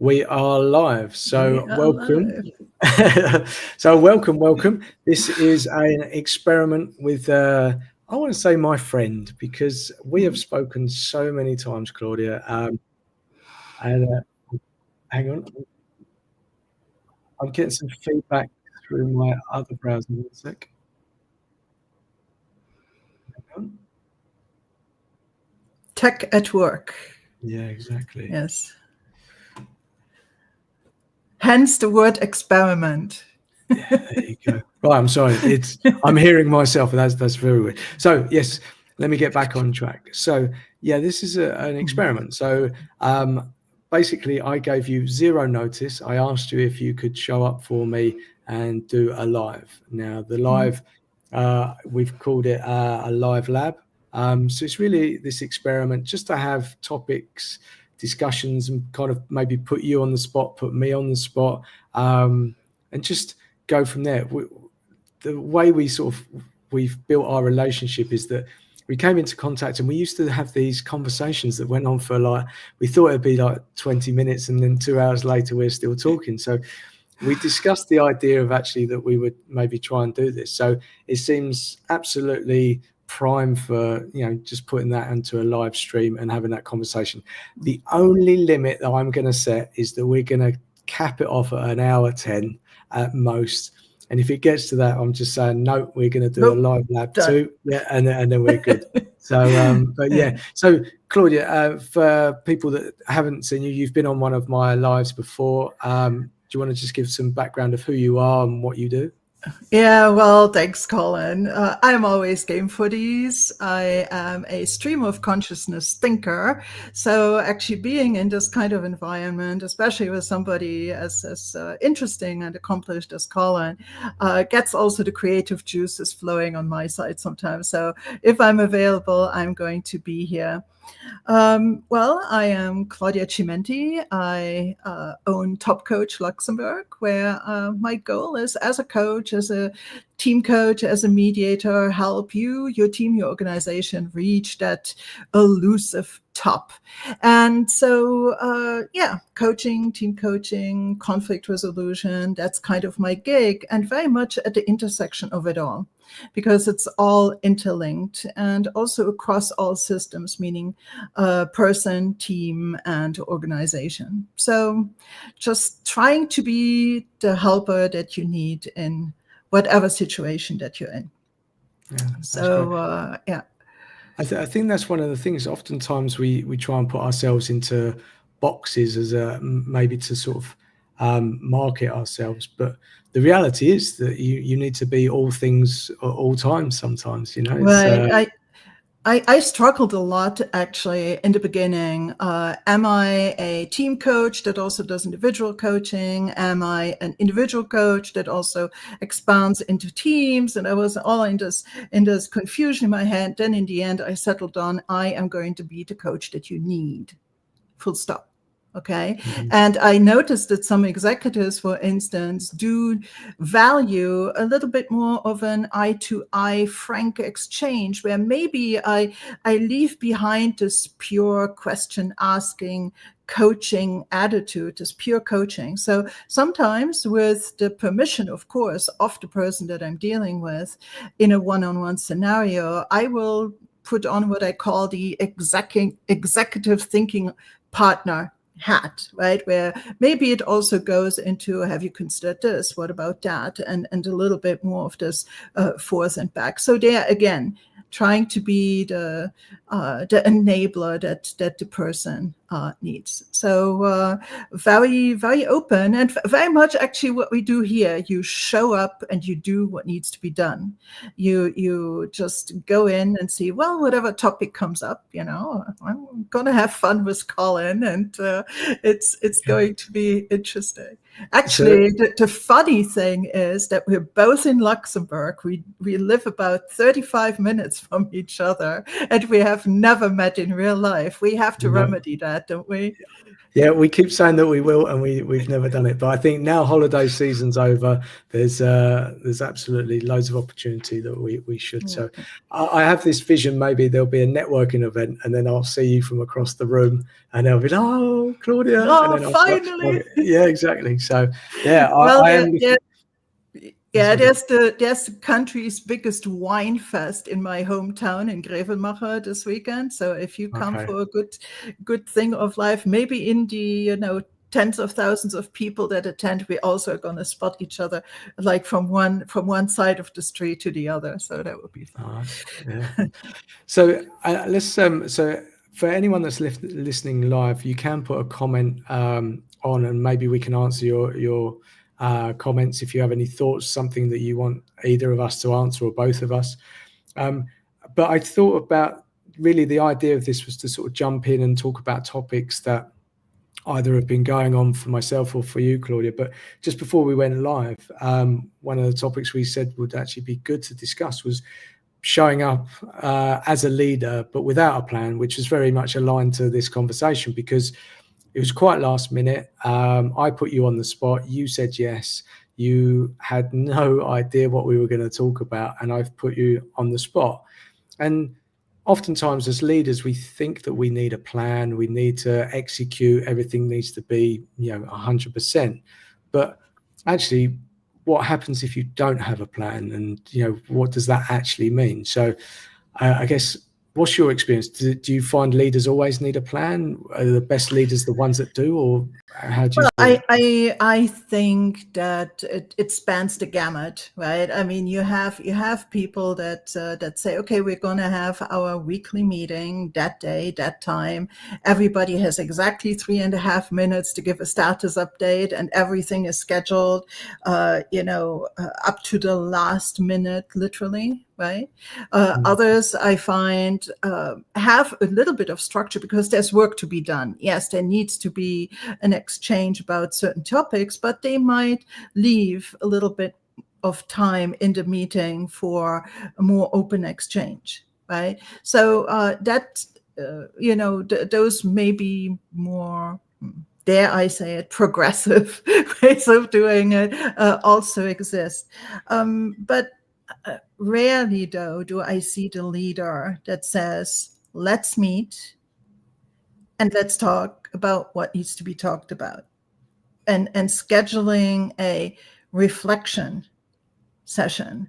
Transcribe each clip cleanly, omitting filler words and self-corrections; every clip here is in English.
We are live, so welcome. Live. So welcome. This is an experiment with, I want to say my friend, because we have spoken so many times, Claudia. And hang on, I'm getting some feedback through my other browser. One sec. Hang on. Tech at work. Yeah, exactly. Yes. Hence the word experiment. Yeah, there you go. Right, I'm sorry. I'm hearing myself, and that's very weird. So yes, let me get back on track. So yeah, this is an experiment. So basically, I gave you 0 notice. I asked you if you could show up for me and do a live. Now the live, we've called it a live lab. So it's really this experiment just to have topics, discussions, and kind of maybe put you on the spot, put me on the spot, and just go from there. The way we've built our relationship is that we came into contact and we used to have these conversations that went on for we thought it'd be like 20 minutes, and then 2 hours later we're still talking. So we discussed the idea of actually that we would maybe try and do this. So it seems absolutely prime for, just putting that into a live stream and having that conversation. The only limit that I'm going to set is that we're going to cap it off at 1 hour 10 at most. And if it gets to that, I'm just saying, no, we're going to do a live lab too. Yeah, and then we're good. So, but yeah. So, Claudia, for people that haven't seen you, you've been on one of my lives before. Do you want to just give some background of who you are and what you do? Yeah, well, thanks, Colin. I'm always game for these. I am a stream of consciousness thinker. So actually being in this kind of environment, especially with somebody as interesting and accomplished as Colin, gets also the creative juices flowing on my side sometimes. So if I'm available, I'm going to be here. Well, I am Claudia Cimenti. I own Top Coach Luxembourg, where my goal is, as a coach, as a team coach, as a mediator, help you, your team, your organization reach that elusive top. And so, coaching, team coaching, conflict resolution, that's kind of my gig, and very much at the intersection of it all, because it's all interlinked and also across all systems, meaning person, team, and organization. So just trying to be the helper that you need in whatever situation that you're in. Yeah, I think that's one of the things. Oftentimes we try and put ourselves into boxes as maybe to sort of market ourselves, but the reality is that you need to be all things at all times sometimes, Right. I struggled a lot, actually, in the beginning. Am I a team coach that also does individual coaching? Am I an individual coach that also expands into teams? And I was all in this confusion in my head. Then in the end, I settled on, I am going to be the coach that you need. Full stop. Okay. Mm-hmm. And I noticed that some executives, for instance, do value a little bit more of an eye-to-eye frank exchange, where maybe I leave behind this pure question asking coaching attitude, this pure coaching. So sometimes, with the permission, of course, of the person that I'm dealing with in a one-on-one scenario, I will put on what I call the executive thinking partner hat, right? Where maybe it also goes into, have you considered this? What about that? And a little bit more of this forth and back. So there again, trying to be the enabler that the person needs. So very, very open, and very much actually what we do here. You show up and you do what needs to be done. You just go in and see, well, whatever topic comes up, I'm going to have fun with Colin, and it's going to be interesting. Actually, the funny thing is that we're both in Luxembourg. We live about 35 minutes from each other, and we have never met in real life. We have to remedy that, don't we? Yeah, we keep saying that we will, and we've never done it. But I think now holiday season's over, there's absolutely loads of opportunity that we should. So Okay. I have this vision. Maybe there'll be a networking event, and then I'll see you from across the room, and they'll be like, "Oh, Claudia," and Oh, then finally! yeah, exactly. So yeah, Well, I am looking. yeah, Sorry. there's the country's biggest wine fest in my hometown in Grevenmacher this weekend. So if you come Okay. for a good thing of life, maybe in the tens of thousands of people that attend, we also are going to spot each other like from one side of the street to the other. So that would be fun. Nice. Yeah. So let's so for anyone that's listening live, you can put a comment on, and maybe we can answer your comments if you have any thoughts, something that you want either of us to answer or both of us. But I thought about, really the idea of this was to sort of jump in and talk about topics that either have been going on for myself or for you, Claudia. But just before we went live, one of the topics we said would actually be good to discuss was showing up as a leader, but without a plan, which is very much aligned to this conversation because it was quite last minute. I put you on the spot. You said yes. You had no idea what we were going to talk about, and I've put you on the spot. And oftentimes as leaders, we think that we need a plan. We need to execute. Everything needs to be, 100%. But actually, what happens if you don't have a plan, and what does that actually mean? So I guess, what's your experience? Do you find leaders always need a plan? Are the best leaders the ones that do, or how do you Well, feel? I think that it spans the gamut, right? I mean, you have people that say, okay, we're going to have our weekly meeting that day, that time. Everybody has exactly 3.5 minutes to give a status update, and everything is scheduled, up to the last minute, literally. Right. Others I find have a little bit of structure because there's work to be done. Yes, there needs to be an exchange about certain topics, but they might leave a little bit of time in the meeting for a more open exchange. Right. So those may be more, dare I say it, progressive ways of doing it also exist. But rarely, though, do I see the leader that says, let's meet and let's talk about what needs to be talked about. And scheduling a reflection session,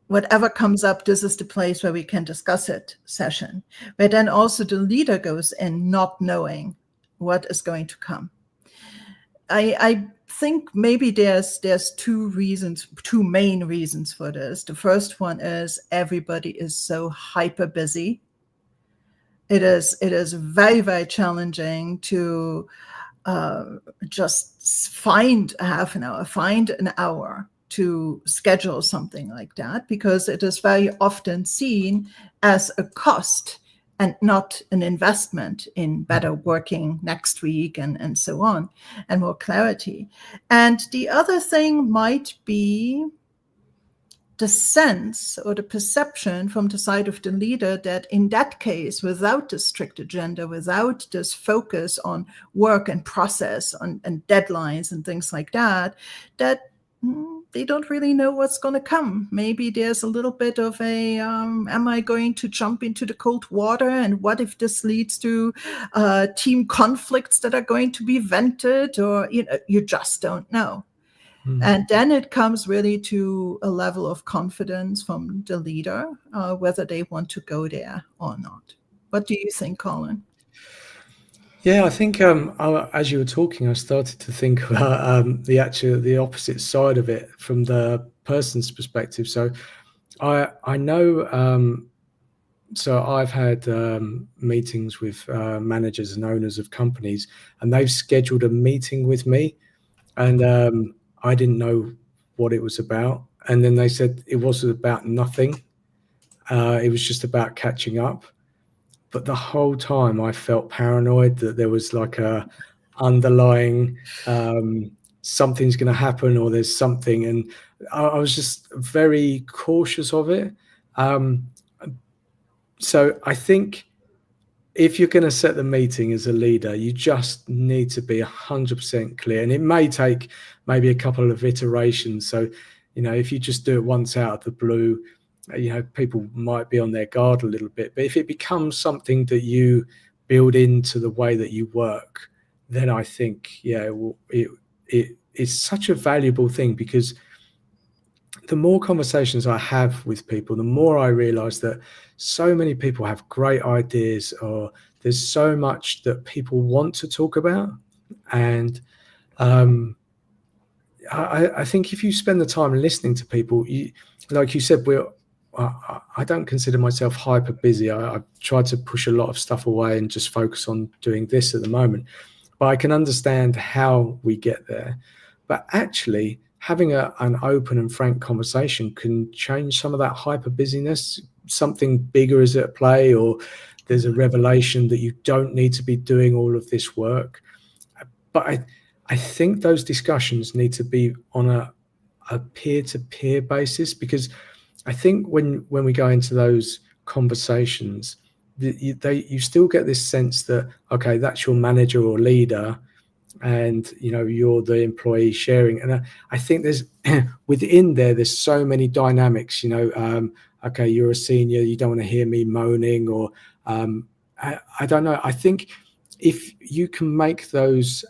whatever comes up, this is the place where we can discuss it session. But then also the leader goes in not knowing what is going to come. I think maybe there's two main reasons for this. The first one is everybody is so hyper busy. It is very, very challenging to just find half an hour, find an hour to schedule something like that, because it is very often seen as a cost and not an investment in better working next week and so on, and more clarity. And the other thing might be the sense or the perception from the side of the leader that in that case, without this strict agenda, without this focus on work and process and deadlines and things like that, they don't really know what's going to come. Maybe there's a little bit of a, am I going to jump into the cold water? And what if this leads to team conflicts that are going to be vented? Or, you just don't know. And then it comes really to a level of confidence from the leader, whether they want to go there or not. What do you think, Colin? Yeah, I think as you were talking, I started to think about the opposite side of it from the person's perspective. So I know. So I've had meetings with managers and owners of companies, and they've scheduled a meeting with me, and I didn't know what it was about. And then they said it wasn't about nothing. It was just about catching up. But the whole time I felt paranoid that there was like a underlying something's going to happen, or there's something. And I was just very cautious of it. So I think if you're going to set the meeting as a leader, you just need to be 100% clear. And it may take maybe a couple of iterations. So, if you just do it once out of the blue, people might be on their guard a little bit. But if it becomes something that you build into the way that you work, then I think, it's such a valuable thing, because the more conversations I have with people, the more I realize that so many people have great ideas, or there's so much that people want to talk about. And I think if you spend the time listening to people, like you said, I don't consider myself hyper busy. I've tried to push a lot of stuff away and just focus on doing this at the moment. But I can understand how we get there. But actually, having an open and frank conversation can change some of that hyper busyness. Something bigger is at play, or there's a revelation that you don't need to be doing all of this work. But I think those discussions need to be on a peer-to-peer basis, because I think when we go into those conversations, you still get this sense that, okay, that's your manager or leader, and you're the employee sharing. And I think there's within there's so many dynamics. Okay, you're a senior, you don't want to hear me moaning, or I don't know. I think if you can make those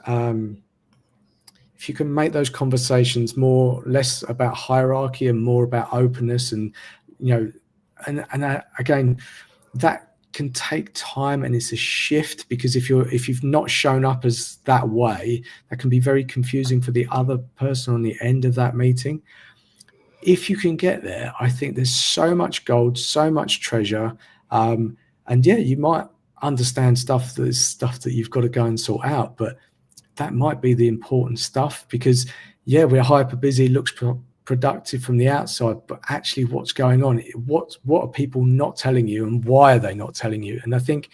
conversations less about hierarchy and more about openness, and again, that can take time, and it's a shift, because if you've not shown up as that way, that can be very confusing for the other person on the end of that meeting. If you can get there, I think there's so much gold, so much treasure, and you might understand stuff that you've got to go and sort out, but that might be the important stuff, because we're hyper busy, looks productive from the outside, but actually what's going on, what are people not telling you, and why are they not telling you? And I think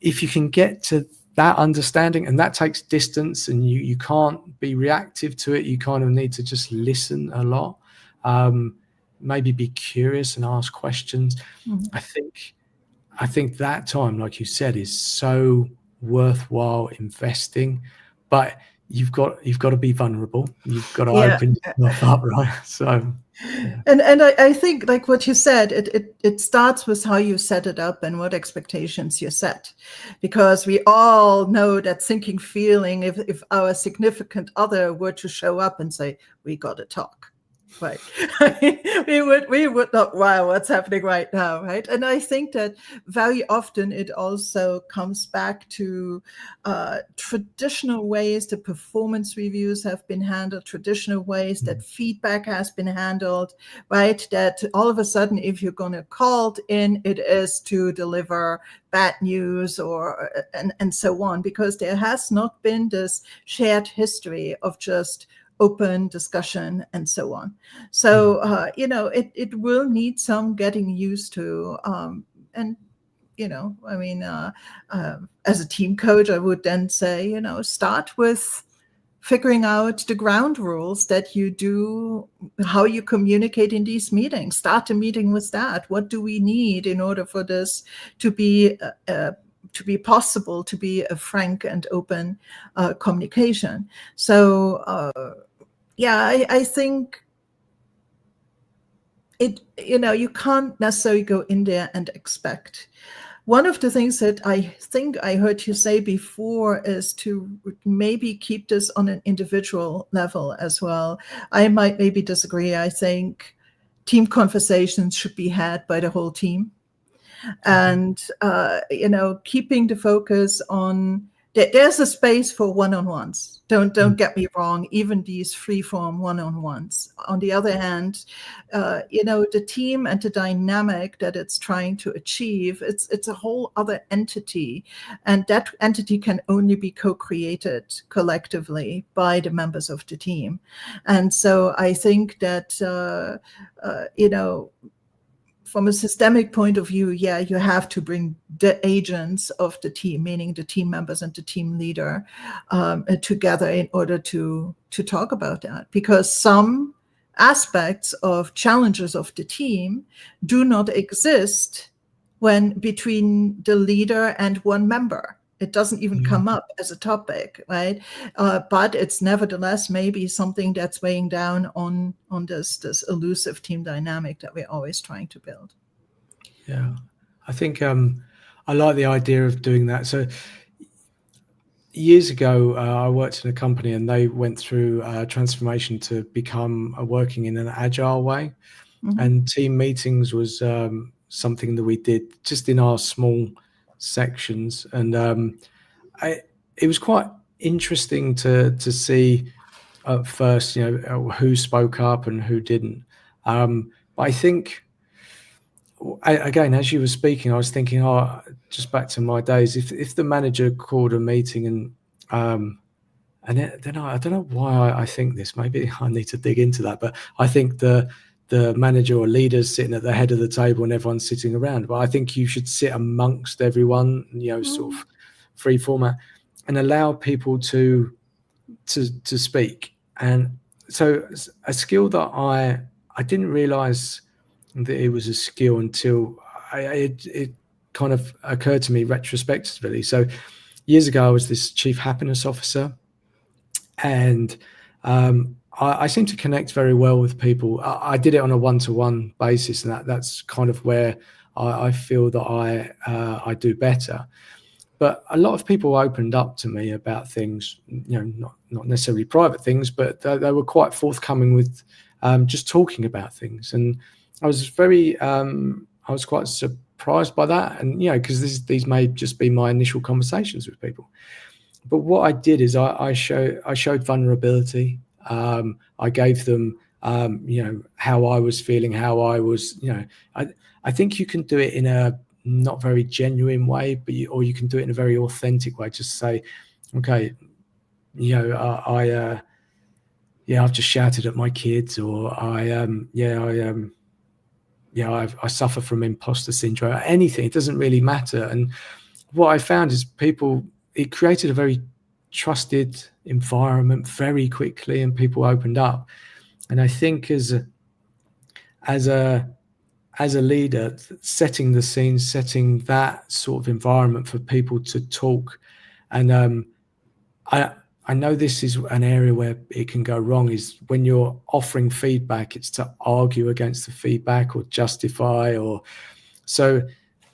if you can get to that understanding, and that takes distance, and you can't be reactive to it, you kind of need to just listen a lot, maybe be curious and ask questions. I think that time, like you said, is so worthwhile investing, but you've got to be vulnerable. You've got to open yourself up, right? So, and I think, like what you said, it starts with how you set it up and what expectations you set, because we all know that sinking feeling if our significant other were to show up and say, "We got to talk." Right. we would not, wow, what's happening right now, right? And I think that very often it also comes back to traditional ways that performance reviews have been handled, traditional ways that feedback has been handled, right? That all of a sudden, if you're going to call in, it is to deliver bad news and so on, because there has not been this shared history of just open discussion and so on. So, it will need some getting used to. And, as a team coach, I would then say, start with figuring out the ground rules that you do, how you communicate in these meetings. Start the meeting with that. What do we need in order for this to be possible, to be a frank and open communication? So, I think you can't necessarily go in there and expect. One of the things that I think I heard you say before is to maybe keep this on an individual level as well. I might maybe disagree. I think team conversations should be had by the whole team. And, keeping the focus on, there's a space for one-on-ones. Don't get me wrong, even these free-form one-on-ones. On the other hand, the team and the dynamic that it's trying to achieve, it's a whole other entity. And that entity can only be co-created collectively by the members of the team. And so I think that, from a systemic point of view, you have to bring the agents of the team, meaning the team members and the team leader, together in order to talk about that. Because some aspects of challenges of the team do not exist when between the leader and one member. It doesn't even Yeah. come up as a topic, right? But it's nevertheless maybe something that's weighing down on this elusive team dynamic that we're always trying to build. Yeah, I think I like the idea of doing that. So years ago, I worked in a company and they went through transformation to become working in an agile way. Mm-hmm. And team meetings was something that we did just in our small sections. And it was quite interesting to see at first, who spoke up and who didn't. But I think, again, as you were speaking, I was thinking, just back to my days, if the manager called a meeting and then I don't know why I think this. Maybe I need to dig into that. But I think the manager or leaders sitting at the head of the table and everyone's sitting around. But I think you should sit amongst everyone, sort of free format, and allow people to speak. And so a skill that I didn't realize that it was a skill until it kind of occurred to me retrospectively. So years ago, I was this chief happiness officer, and I seem to connect very well with people. I did it on a one-to-one basis, and that's kind of where I feel that I do better. But a lot of people opened up to me about things, not necessarily private things, but they were quite forthcoming with just talking about things. And I was quite surprised by that. And, because these may just be my initial conversations with people. But what I did is I showed vulnerability. I gave them, how I was feeling, how I was, I think you can do it in a not very genuine way, or you can do it in a very authentic way. Just say, okay, I've just shouted at my kids, or I suffer from imposter syndrome. Anything, it doesn't really matter. And what I found is it created a very trusted environment very quickly, and people opened up. And I think as a leader, setting the scene, setting that sort of environment for people to talk. And I know this is an area where it can go wrong, is when you're offering feedback, it's to argue against the feedback or justify. So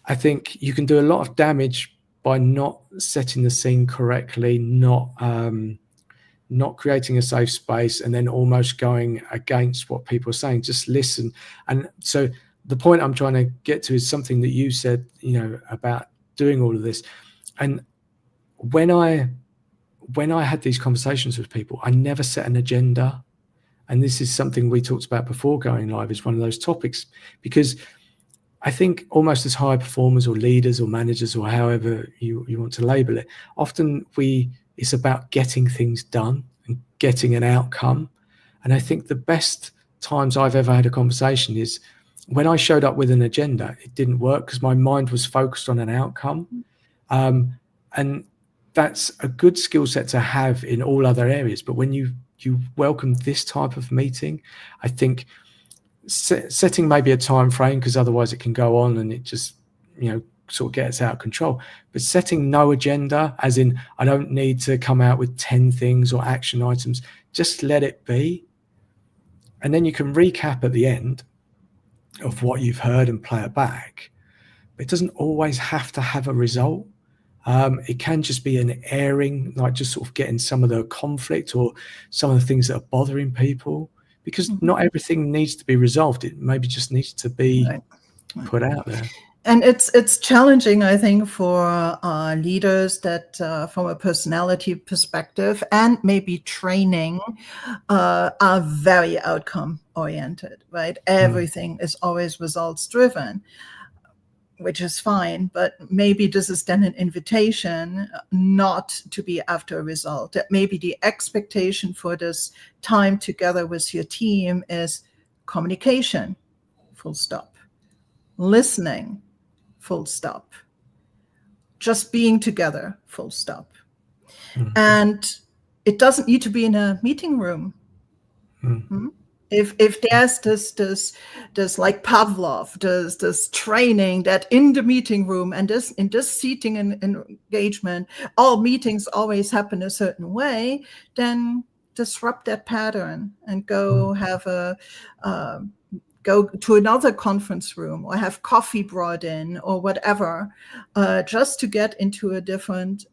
I think you can do a lot of damage by not setting the scene correctly, not creating a safe space, and then almost going against what people are saying. Just listen. And so the point I'm trying to get to is something that you said, about doing all of this. And when I had these conversations with people, I never set an agenda. And this is something we talked about before going live, is one of those topics, because I think almost as high performers or leaders or managers, or however you want to label it, often it's about getting things done and getting an outcome. And I think the best times I've ever had a conversation is when I showed up with an agenda. It didn't work because my mind was focused on an outcome. And that's a good skill set to have in all other areas. But when you welcome this type of meeting, I think setting maybe a time frame, because otherwise it can go on and it just sort of gets out of control. But setting no agenda, as in I don't need to come out with 10 things or action items, just let it be. And then you can recap at the end of what you've heard and play it back. But it doesn't always have to have a result. It can just be an airing, like just sort of getting some of the conflict or some of the things that are bothering people, because not everything needs to be resolved. It maybe just needs to be put out there. And it's challenging, I think, for leaders that from a personality perspective and maybe training are very outcome oriented, right? Everything is always results driven, which is fine, but maybe this is then an invitation not to be after a result. That maybe the expectation for this time together with your team is communication, full stop. Listening, full stop. Just being together, full stop. And it doesn't need to be in a meeting room. If there's this like Pavlov, this training that in the meeting room and in this seating and engagement, all meetings always happen a certain way, then disrupt that pattern and go have go to another conference room or have coffee brought in or whatever, just to get into a different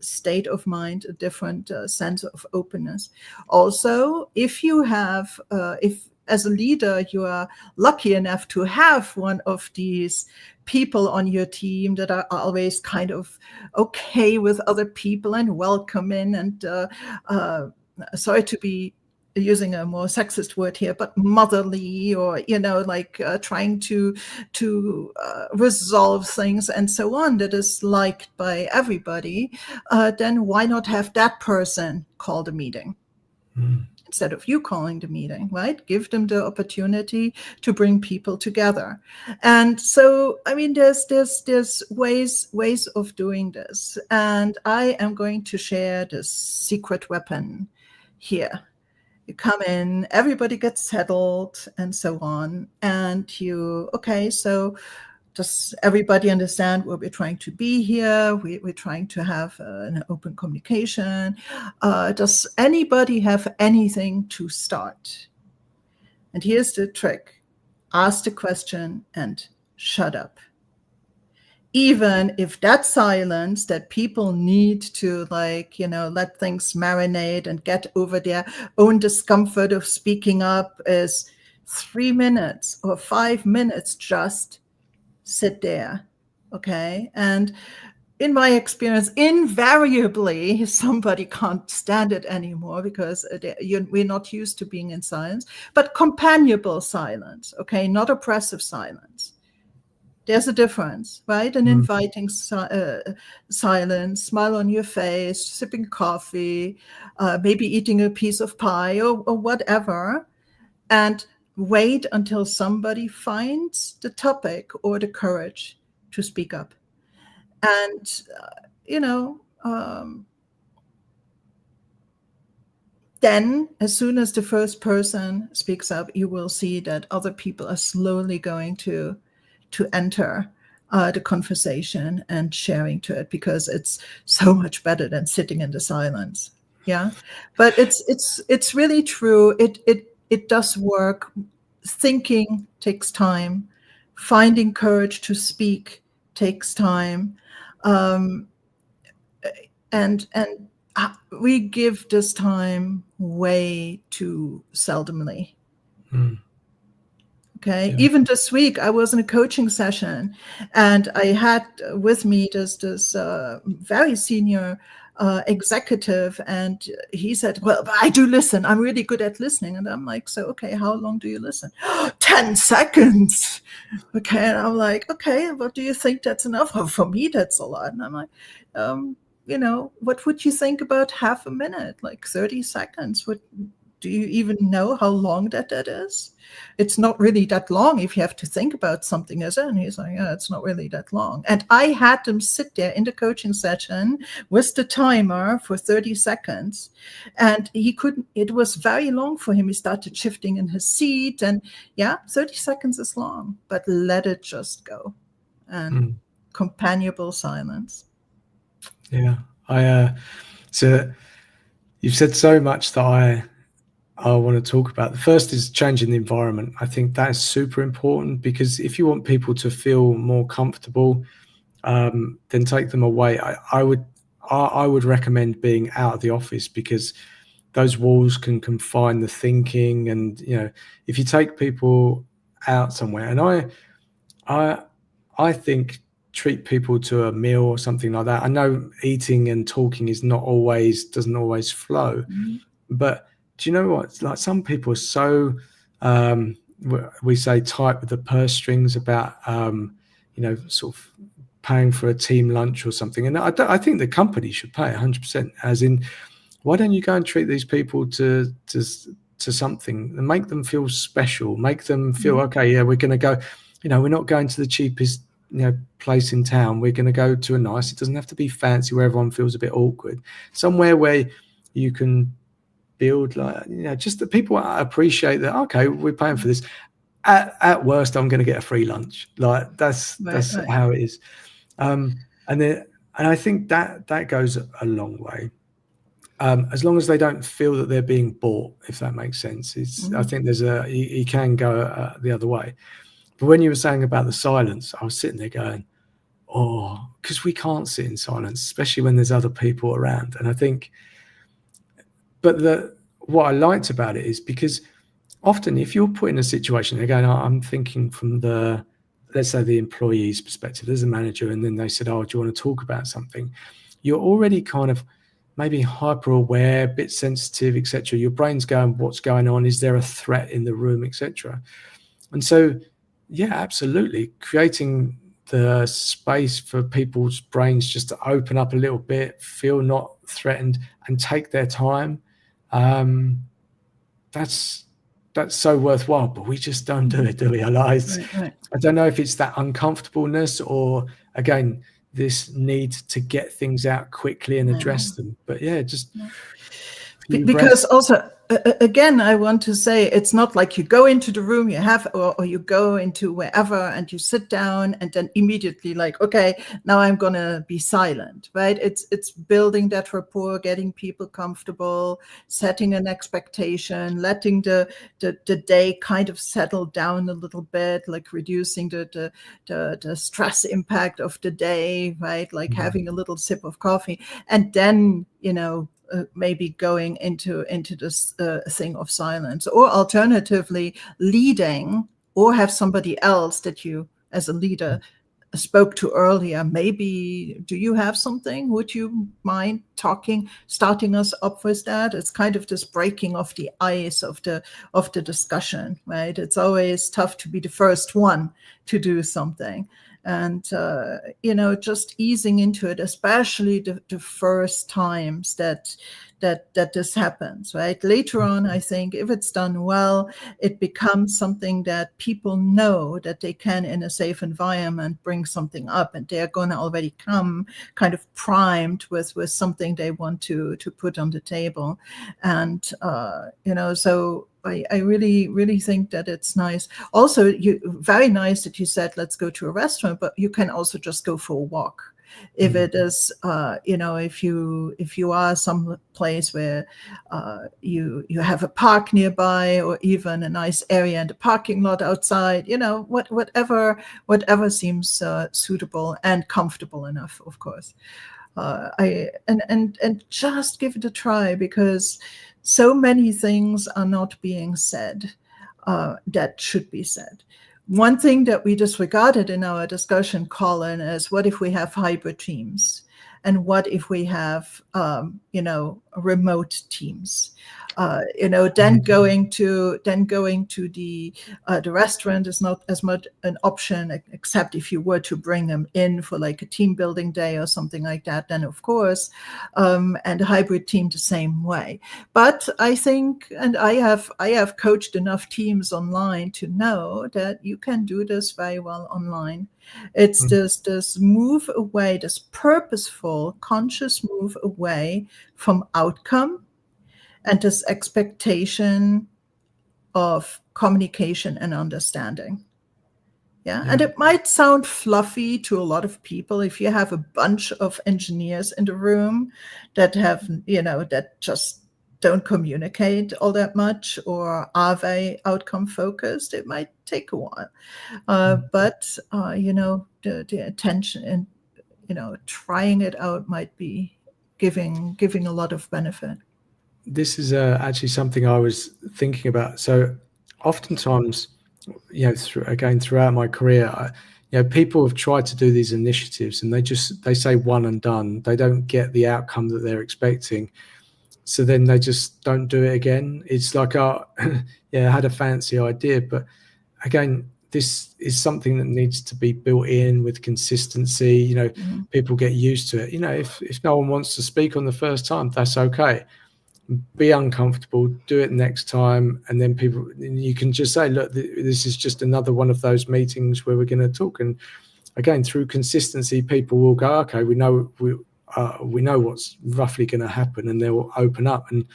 state of mind, a different sense of openness. Also, if you have, if as a leader, you are lucky enough to have one of these people on your team that are always kind of okay with other people and welcoming and sorry to be using a more sexist word here, but motherly, or like trying to resolve things and so on, that is liked by everybody, then why not have that person call the meeting instead of you calling the meeting, right? Give them the opportunity to bring people together. And so, I mean, there's ways of doing this, and I am going to share this secret weapon here. You come in, everybody gets settled and so on. And so does everybody understand what we're trying to be here? We're trying to have an open communication. Does anybody have anything to start? And here's the trick. Ask the question and shut up. Even if that silence that people need to let things marinate and get over their own discomfort of speaking up is 3 minutes or 5 minutes, just sit there. Okay. And in my experience, invariably, somebody can't stand it anymore because we're not used to being in silence, but companionable silence. Okay. Not oppressive silence. There's a difference, right? An inviting silence, smile on your face, sipping coffee, maybe eating a piece of pie or whatever, and wait until somebody finds the topic or the courage to speak up. And, then as soon as the first person speaks up, you will see that other people are slowly going to enter the conversation and sharing to it, because it's so much better than sitting in the silence. Yeah, but it's really true. It does work. Thinking takes time. Finding courage to speak takes time, and we give this time way too seldomly. Okay. Yeah. Even this week, I was in a coaching session, and I had with me this very senior executive, and he said, "Well, I do listen. I'm really good at listening." And I'm like, "So, okay, how long do you listen?" 10 seconds. Okay. And I'm like, "Okay, what do you think that's enough?" Oh, for me, that's a lot. And I'm like, what would you think about half a minute, like 30 seconds? Do you even know how long that is? It's not really that long if you have to think about something, is it? And he's like, yeah, it's not really that long. And I had him sit there in the coaching session with the timer for 30 seconds. And he couldn't, it was very long for him. He started shifting in his seat. And 30 seconds is long, but let it just go. And companionable silence. Yeah. So you've said so much that I want to talk about. The first is changing the environment. I think that is super important, because if you want people to feel more comfortable, then take them away. I would recommend being out of the office, because those walls can confine the thinking. And if you take people out somewhere, and I think treat people to a meal or something like that. I know eating and talking doesn't always flow, but do you know what? Like, some people are so, we say, tight with the purse strings about, sort of paying for a team lunch or something. And I think the company should pay 100%. As in, why don't you go and treat these people to something and make them feel special? Make them feel okay. Yeah, we're going to go. We're not going to the cheapest place in town. We're going to go to a nice. It doesn't have to be fancy where everyone feels a bit awkward. Somewhere where you can build, like, just that people appreciate that, okay, we're paying for this. At worst, I'm going to get a free lunch. Like that's how it is. And I think that goes a long way. As long as they don't feel that they're being bought, if that makes sense. I think there's you can go the other way. But when you were saying about the silence, I was sitting there going, oh, because we can't sit in silence, especially when there's other people around. And I think, but what I liked about it is because often if you're put in a situation, again, I'm thinking from let's say the employee's perspective, there's a manager, and then they said, oh, do you want to talk about something? You're already kind of maybe hyper aware, a bit sensitive, etc. Your brain's going, what's going on? Is there a threat in the room, etc.? And so, yeah, absolutely. Creating the space for people's brains just to open up a little bit, feel not threatened, and take their time. That's so worthwhile, but we just don't do it, do we? I don't know if it's that uncomfortableness or, again, this need to get things out quickly and address them. But yeah, just because also, again, I want to say it's not like you go into the room you have, or you go into wherever and you sit down and then immediately like, okay, now I'm gonna be silent, right? It's building that rapport, getting people comfortable, setting an expectation, letting the day kind of settle down a little bit, like reducing the stress impact of the day, right? Like having a little sip of coffee, and then maybe going into this thing of silence, or alternatively leading, or have somebody else that you as a leader spoke to earlier. Maybe, do you have something? Would you mind starting us up with that? It's kind of this breaking of the ice of the discussion, right? It's always tough to be the first one to do something. And, just easing into it, especially the first times that this happens, right? Later on, I think if it's done well, it becomes something that people know that they can, in a safe environment, bring something up, and they're going to already come kind of primed with something they want to put on the table. And, so I really, really think that it's nice. Also, very nice that you said, let's go to a restaurant, but you can also just go for a walk. If it is, if you are some place where you have a park nearby, or even a nice area and a parking lot outside, whatever seems suitable and comfortable enough, of course. And just give it a try, because so many things are not being said that should be said. One thing that we disregarded in our discussion, Colin, is what if we have hybrid teams? And what if we have, remote teams? Then going to the restaurant is not as much an option, except if you were to bring them in for like a team building day or something like that, then of course, and a hybrid team the same way. But I think, and I have coached enough teams online to know that you can do this very well online. It's this move away, this purposeful, conscious move away from outcome, and this expectation of communication and understanding. Yeah. And it might sound fluffy to a lot of people if you have a bunch of engineers in the room that have, that just don't communicate all that much, or are very outcome focused. It might take a while. But the attention and, trying it out might be giving a lot of benefit. This is actually something I was thinking about. So oftentimes, throughout my career, people have tried to do these initiatives, and they say one and done. They don't get the outcome that they're expecting. So then they just don't do it again. It's like, I had a fancy idea, but again, this is something that needs to be built in with consistency. People get used to it. If no one wants to speak on the first time, that's okay. Be uncomfortable, do it next time, and then you can just say, look, this is just another one of those meetings where we're going to talk. And again, through consistency, people will go, okay, we know what's roughly going to happen, and they will open up. And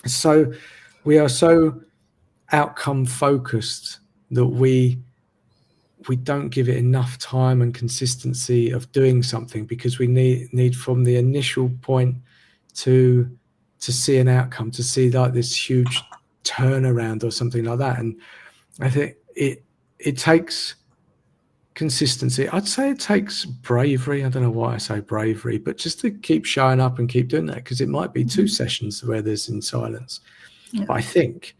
So we are so outcome focused that we don't give it enough time and consistency of doing something, because we need from the initial point to see an outcome, to see like this huge turnaround or something like that. And I think it takes consistency. I'd say it takes bravery. I don't know why I say bravery, but just to keep showing up and keep doing that, because it might be 2 sessions where there's in silence. Yeah. But I think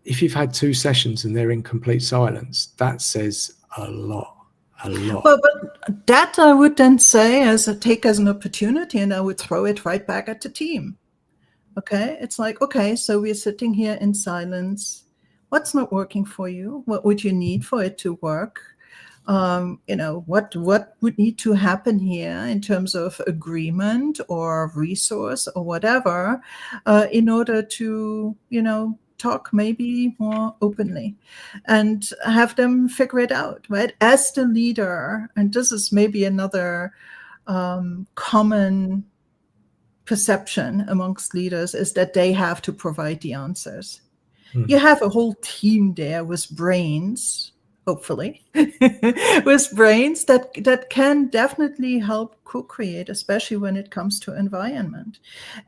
if you've had 2 sessions and they're in complete silence, that says a lot. Well, but that I would then say take as an opportunity, and I would throw it right back at the team. Okay, it's like, okay, so we're sitting here in silence. What's not working for you? What would you need for it to work? What would need to happen here in terms of agreement or resource or whatever, in order to, talk maybe more openly and have them figure it out, right? As the leader, and this is maybe another common perception amongst leaders, is that they have to provide the answers. You have a whole team there with brains, hopefully, with brains that can definitely help co-create, especially when it comes to environment.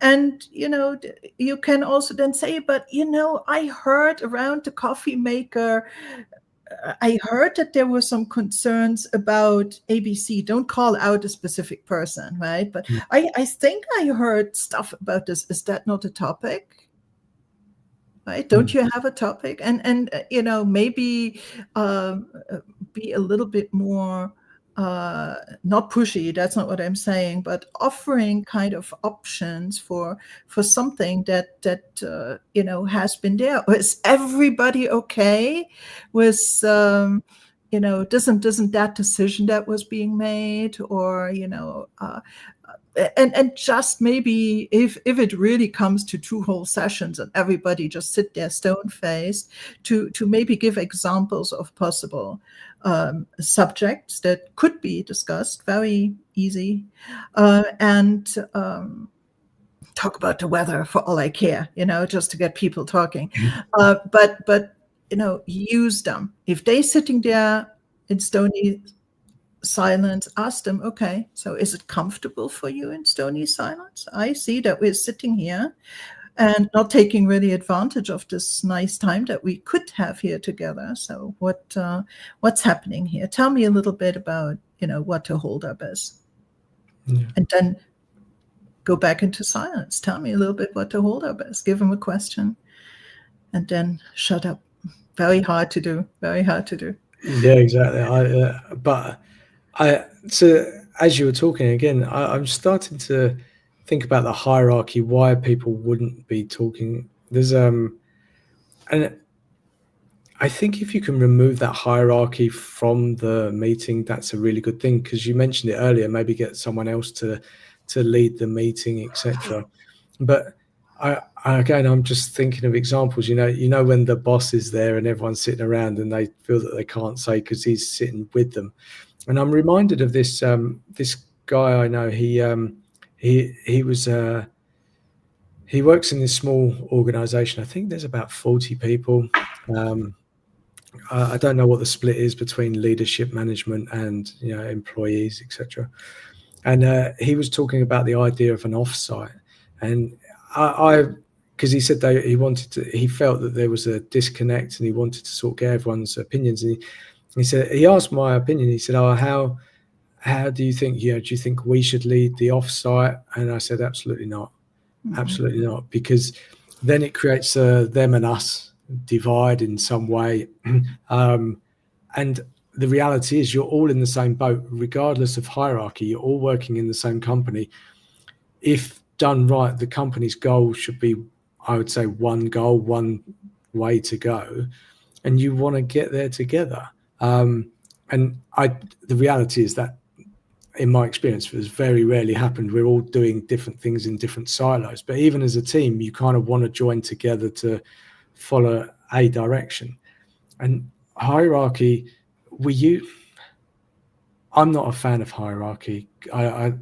And, you can also then say, but, I heard around the coffee maker, I heard that there were some concerns about ABC. Don't call out a specific person, right? But I think I heard stuff about this. Is that not a topic? Right? Don't you have a topic? And maybe be a little bit more not pushy. That's not what I'm saying, but offering kind of options for something that has been there. Is everybody okay with doesn't that decision that was being made, or and just maybe if it really comes to 2 whole sessions and everybody just sit there stone-faced, to maybe give examples of possible subjects that could be discussed, very easy, and talk about the weather for all I care, just to get people talking. But use them. If they're sitting there in stony silence, ask them, okay, so is it comfortable for you in stony silence? I see that we're sitting here and not taking really advantage of this nice time that we could have here together. So what's happening here? Tell me a little bit about, what the holdup is. Yeah. And then go back into silence. Tell me a little bit what the holdup is. Give them a question and then shut up. Very hard to do. Very hard to do. Yeah, exactly. So as you were talking again, I'm starting to think about the hierarchy, why people wouldn't be talking. There's and I think if you can remove that hierarchy from the meeting, that's a really good thing, because you mentioned it earlier, maybe get someone else to lead the meeting, etc. But I'm just thinking of examples, when the boss is there and everyone's sitting around and they feel that they can't say because he's sitting with them. And I'm reminded of this this guy I know. He works in this small organization. I think there's about 40 people. I don't know what the split is between leadership, management, and employees, etc. And he was talking about the idea of an offsite, and because he said he felt that there was a disconnect, and he wanted to sort of get everyone's opinions. And he said, he asked my opinion. He said, "Oh, how do you think? Do you think we should lead the offsite?" And I said, "Absolutely not, absolutely not, because then it creates them and us divide in some way." And the reality is, you're all in the same boat, regardless of hierarchy. You're all working in the same company. If done right, the company's goal should be, I would say, one goal, one way to go, and you want to get there together. And the reality is that, in my experience, has very rarely happened. We're all doing different things in different silos, but even as a team, you kind of want to join together to follow a direction. And hierarchy, I'm not a fan of hierarchy. I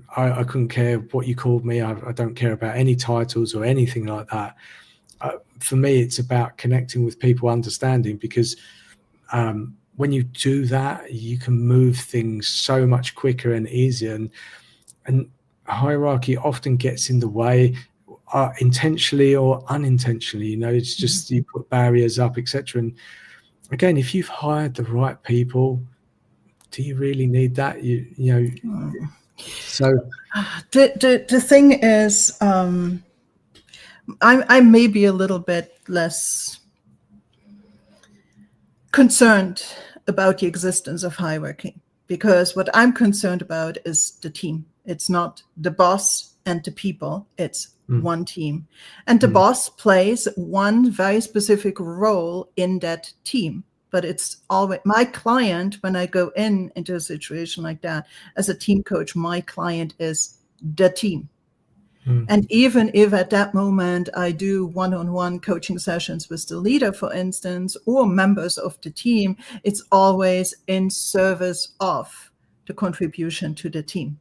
couldn't care what you called me. I don't care about any titles or anything like that. for me, it's about connecting with people, understanding, because when you do that, you can move things so much quicker and easier. And hierarchy often gets in the way, intentionally or unintentionally. It's just you put barriers up, etc. And again, if you've hired the right people, do you really need that? So the thing is, I may be a little bit less concerned about the existence of hierarchy, because what I'm concerned about is the team. It's not the boss and the people, it's one team. And the boss plays one very specific role in that team. But it's always my client. When I go into a situation like that as a team coach, my client is the team. And even if at that moment I do one-on-one coaching sessions with the leader, for instance, or members of the team, it's always in service of the contribution to the team,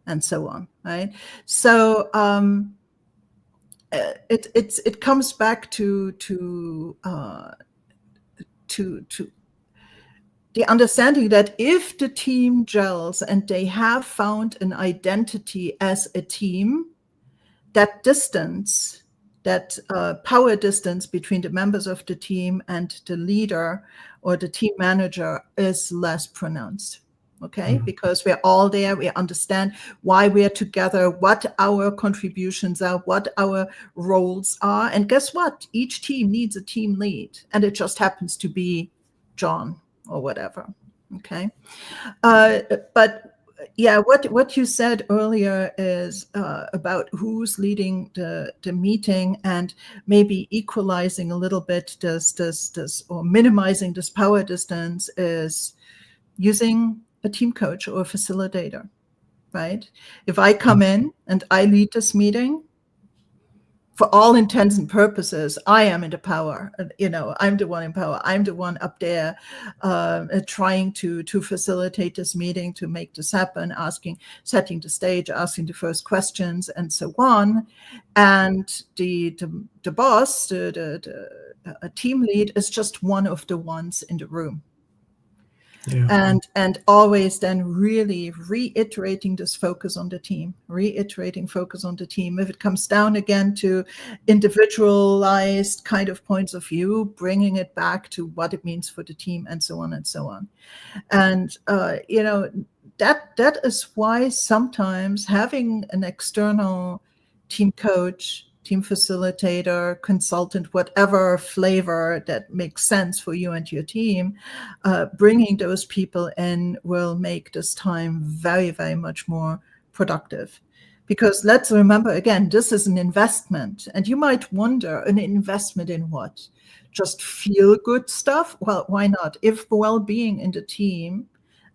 and so on, right? So it comes back to the understanding that if the team gels and they have found an identity as a team, that distance, that power distance between the members of the team and the leader or the team manager is less pronounced, okay? Because we're all there, we understand why we're together, what our contributions are, what our roles are. And guess what? Each team needs a team lead, and it just happens to be John or whatever, okay? But yeah, what you said earlier is about who's leading the meeting, and maybe equalizing a little bit this or minimizing this power distance is using a team coach or a facilitator, right? If I come in and I lead this meeting, for all intents and purposes, I am in the power. I'm the one in power. I'm the one up there trying to facilitate this meeting, to make this happen, setting the stage, asking the first questions, and so on. And the boss, the team lead, is just one of the ones in the room. Yeah. And always then really reiterating this focus on the team, If it comes down again to individualized kind of points of view, bringing it back to what it means for the team, and so on and so on. And, that is why sometimes having an external team coach, team facilitator, consultant, whatever flavor that makes sense for you and your team, bringing those people in will make this time very, very much more productive. Because let's remember, again, this is an investment. And you might wonder, an investment in what? Just feel good stuff? Well, why not? If well-being in the team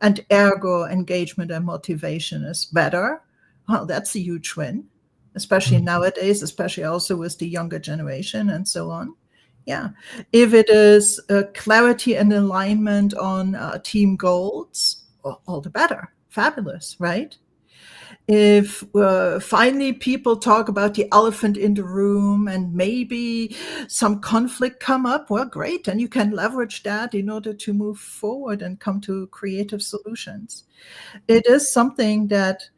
and ergo engagement and motivation is better, well, that's a huge win. Especially nowadays, especially also with the younger generation and so on. Yeah. If it is clarity and alignment on team goals, well, all the better. Fabulous, right? If finally people talk about the elephant in the room and maybe some conflict come up, well, great. And you can leverage that in order to move forward and come to creative solutions. It is something that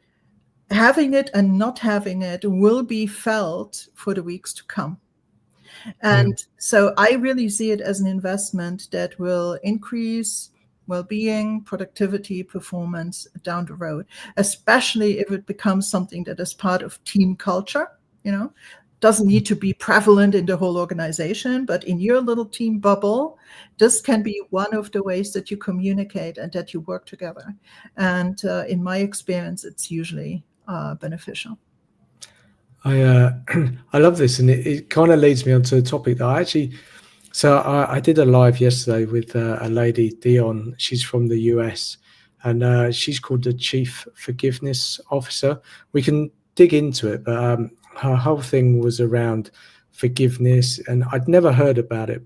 having it and not having it will be felt for the weeks to come. And so I really see it as an investment that will increase well-being, productivity, performance down the road, especially if it becomes something that is part of team culture. Doesn't need to be prevalent in the whole organization, but in your little team bubble, this can be one of the ways that you communicate and that you work together. And in my experience, it's usually beneficial. I love this, and it kind of leads me onto a topic that I did a live yesterday with a lady, Dion. She's from the US, and she's called the Chief Forgiveness Officer. We can dig into it, but her whole thing was around forgiveness, and I'd never heard about it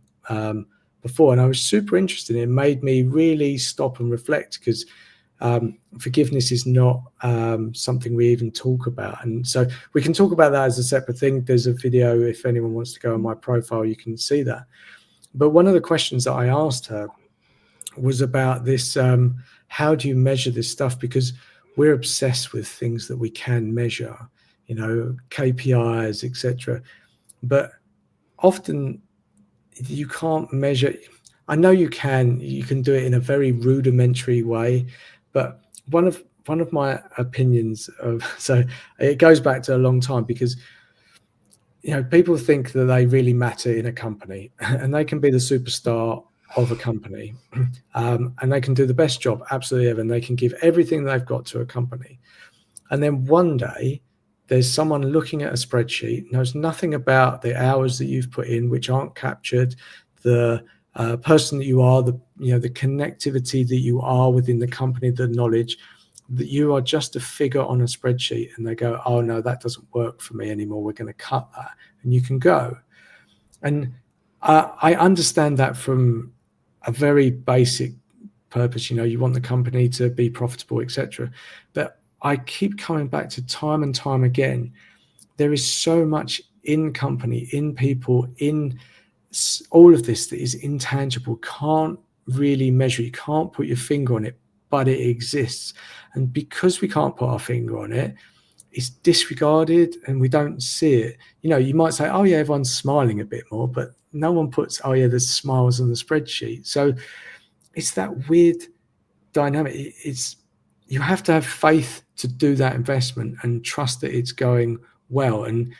before, and I was super interested. It made me really stop and reflect, because forgiveness is not something we even talk about. And so we can talk about that as a separate thing. There's a video, if anyone wants to go on my profile, you can see that. But one of the questions that I asked her was about this, how do you measure this stuff? Because we're obsessed with things that we can measure, you know, KPIs, etc. But often you can't measure. I know you can do it in a very rudimentary way, but one of my opinions of, so it goes back to a long time, because you know, people think that they really matter in a company, and they can be the superstar of a company, and they can do the best job absolutely ever, and they can give everything they've got to a company. And then one day there's someone looking at a spreadsheet, knows nothing about the hours that you've put in, which aren't captured, the person that you are, the connectivity that you are within the company, the knowledge that you are just a figure on a spreadsheet, and they go, oh no, that doesn't work for me anymore, we're going to cut that, and you can go. And I understand that from a very basic purpose, you know, you want the company to be profitable, etc. But I keep coming back to time and time again, there is so much in company, in people, in all of this that is intangible, can't really measure, you can't put your finger on it, but it exists. And because we can't put our finger on it, it's disregarded and we don't see it. You know, you might say, oh yeah, everyone's smiling a bit more, but no one puts, oh yeah, there's smiles on the spreadsheet. So it's that weird dynamic. It's, you have to have faith to do that investment and trust that it's going well. And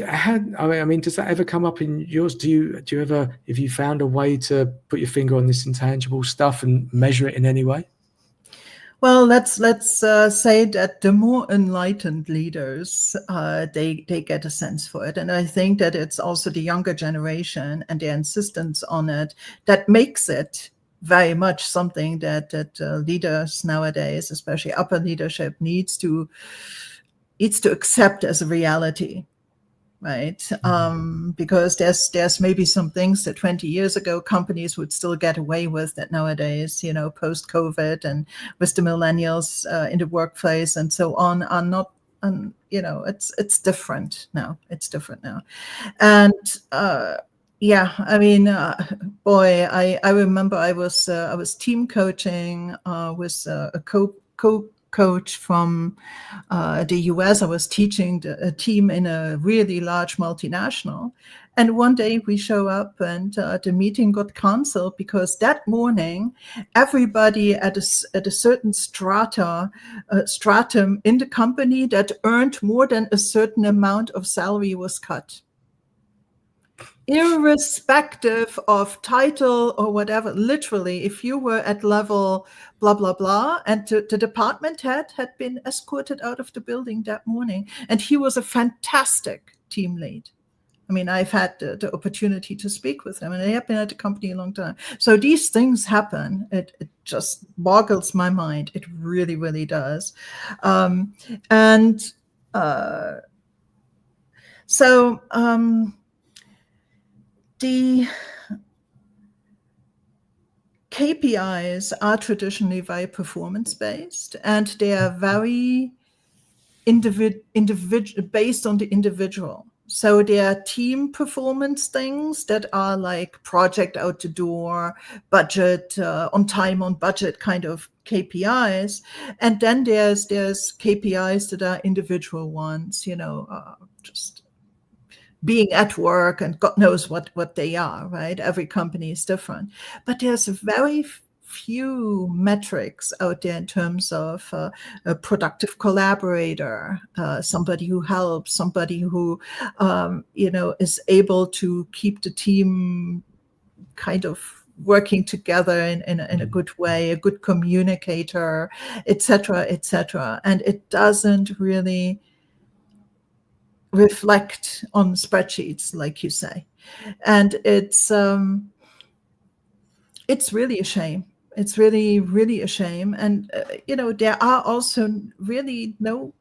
I mean, does that ever come up in yours? Do you ever, if you found a way to put your finger on this intangible stuff and measure it in any way? Well, let's say that the more enlightened leaders, they get a sense for it, and I think that it's also the younger generation and their insistence on it that makes it very much something that leaders nowadays, especially upper leadership, needs to accept as a reality. Right, because there's maybe some things that 20 years ago companies would still get away with that nowadays, you know, post-COVID and with the millennials in the workplace and so on, are not. You know, it's different now. It's different now, and yeah, I mean, boy, I remember I was team coaching with a coach from the US. I was teaching a team in a really large multinational. And one day we show up and the meeting got canceled because that morning, everybody at a certain stratum in the company that earned more than a certain amount of salary was cut. Irrespective of title or whatever, literally, if you were at level blah, blah, blah, and the department head had been escorted out of the building that morning, and he was a fantastic team lead. I mean, I've had the opportunity to speak with him, and they have been at the company a long time. So these things happen. It just boggles my mind. It really, really does. The KPIs are traditionally very performance-based, and they are very based on the individual. So there are team performance things that are like project out the door, budget, on time, on budget kind of KPIs. And then there's KPIs that are individual ones, you know, just being at work, and God knows what they are, right? Every company is different. But there's very few metrics out there in terms of a productive collaborator, somebody who helps, somebody who, you know, is able to keep the team kind of working together in a good way, a good communicator, et cetera, et cetera. And it doesn't really reflect on spreadsheets, like you say. And it's really a shame. It's really, really a shame. And, you know, there are also really no,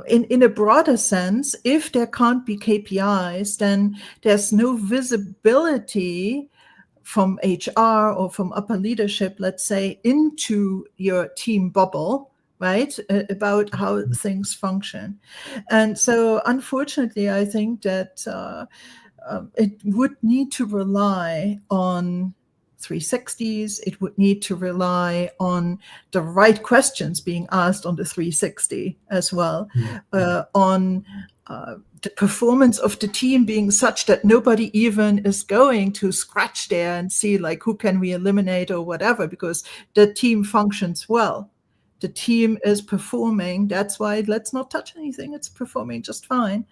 in a broader sense, if there can't be KPIs, then there's no visibility from HR or from upper leadership, let's say, into your team bubble, right, about how things function. And so, unfortunately, I think that it would need to rely on 360s. It would need to rely on the right questions being asked on the 360 as well, on the performance of the team being such that nobody even is going to scratch there and see like who can we eliminate or whatever, because the team functions well. The team is performing. That's why let's not touch anything. It's performing just fine.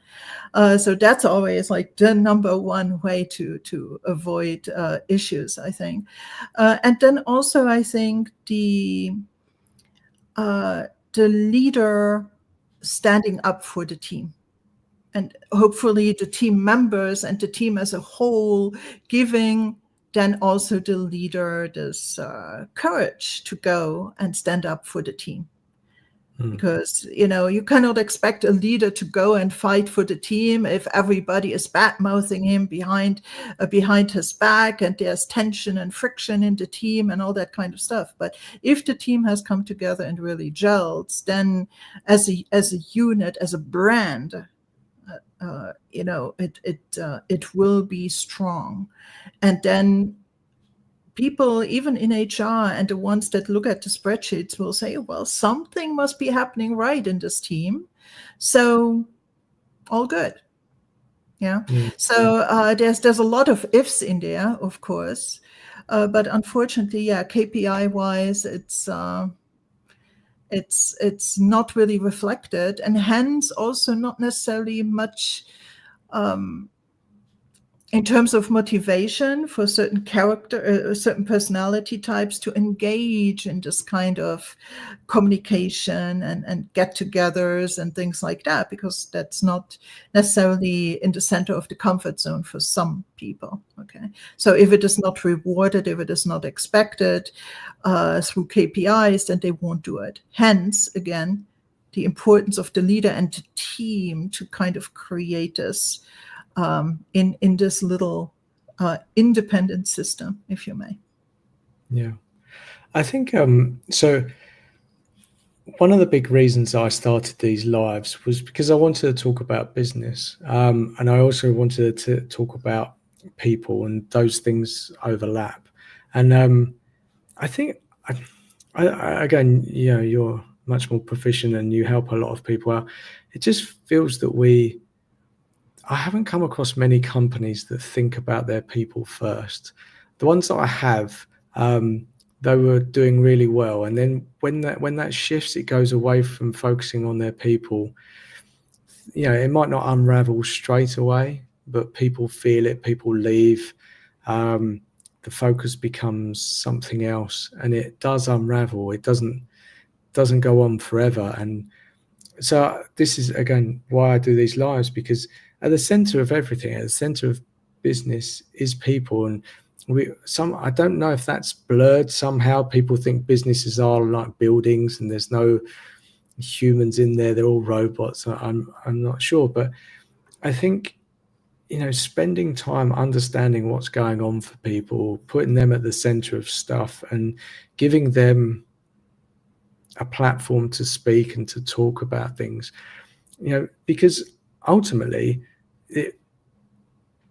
So that's always like the number one way to avoid issues, I think. And then also, I think the leader standing up for the team. And hopefully the team members and the team as a whole giving then also the leader this courage to go and stand up for the team. Because, you cannot expect a leader to go and fight for the team if everybody is bad-mouthing him behind his back, and there's tension and friction in the team and all that kind of stuff. But if the team has come together and really gelled, then as a unit, as a brand, it will be strong. And then people, even in HR and the ones that look at the spreadsheets, will say, well, something must be happening right in this team. So all good. Yeah. So there's a lot of ifs in there, of course. But unfortunately, KPI wise, it's not really reflected, and hence also not necessarily much in terms of motivation for certain certain personality types to engage in this kind of communication and get-togethers and things like that, because that's not necessarily in the center of the comfort zone for some people. Okay, so if it is not rewarded, if it is not expected through KPIs, then they won't do it. Hence, again, the importance of the leader and the team to kind of create this in this little independent system, if you may. Yeah, I think so. One of the big reasons I started these lives was because I wanted to talk about business, and I also wanted to talk about people, and those things overlap. And I think, again, you're much more proficient and you help a lot of people out. It just feels that I haven't come across many companies that think about their people first. The ones that I have, they were doing really well. And then when that shifts, it goes away from focusing on their people. It might not unravel straight away, but people feel it, people leave. The focus becomes something else, and it does unravel. It doesn't go on forever. And so this is, again, why I do these lives, because at the center of everything, at the center of business, is people. And I don't know if that's blurred somehow. People think businesses are like buildings and there's no humans in there, they're all robots. I'm not sure, but I think spending time understanding what's going on for people, putting them at the center of stuff and giving them a platform to speak and to talk about things, because ultimately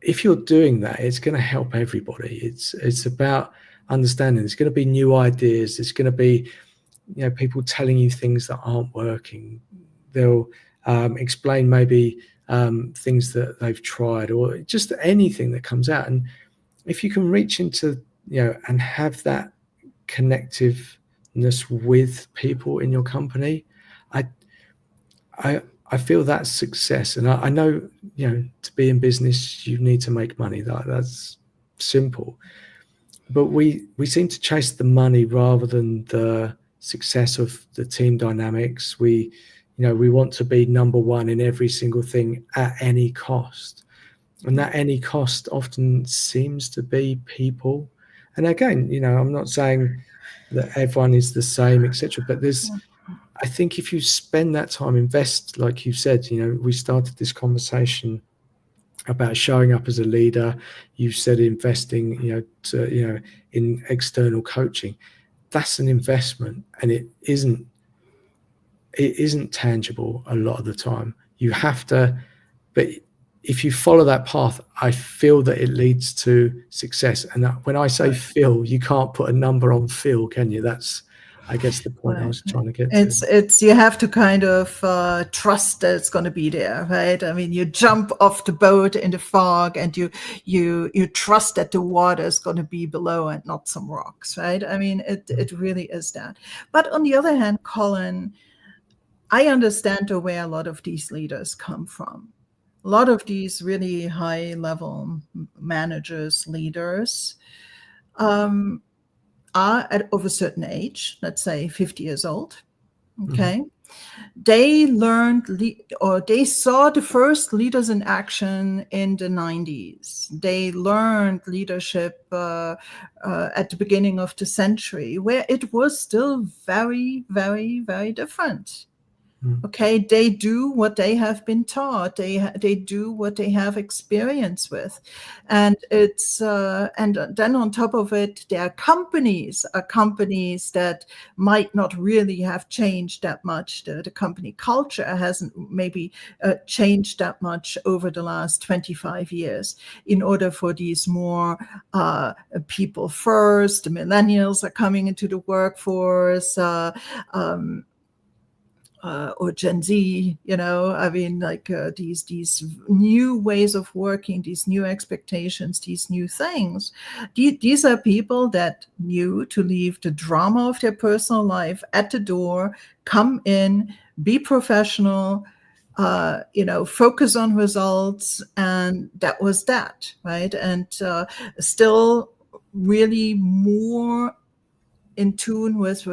if you're doing that, it's going to help everybody. It's about understanding. There's going to be new ideas. There's going to be people telling you things that aren't working. They'll explain maybe things that they've tried, or just anything that comes out. And if you can reach into and have that connectiveness with people in your company, I feel that's success. And I know, to be in business, you need to make money. That's simple. But we seem to chase the money rather than the success of the team dynamics. We want to be number one in every single thing at any cost. And that any cost often seems to be people. And again, I'm not saying that everyone is the same, etc. But I think if you spend that time, invest, like you said, we started this conversation about showing up as a leader. You said investing, in external coaching. That's an investment, and it isn't tangible a lot of the time. You have to, but if you follow that path, I feel that it leads to success. And when I say feel, you can't put a number on feel, can you? That's, I guess, the point I was trying to get to. It's you have to kind of trust that it's going to be there, right? I mean, you jump off the boat in the fog, and you trust that the water is going to be below and not some rocks, right? I mean, it really is that. But on the other hand, Colin, I understand where a lot of these leaders come from. A lot of these really high-level managers, leaders, are of a certain age, let's say 50 years old. Okay. They learned or they saw the first leaders in action in the 90s. They learned leadership at the beginning of the century, where it was still very, very, very different. Okay, they do what they have been taught. They do what they have experience with, and it's and then on top of it, their companies are companies that might not really have changed that much. The company culture hasn't maybe changed that much over the last 25 years. In order for these more people first, the millennials are coming into the workforce. Or Gen Z, I mean, like these new ways of working, these new expectations, these new things. These are people that knew to leave the drama of their personal life at the door, come in, be professional, focus on results, and that was that, right? And still really more in tune with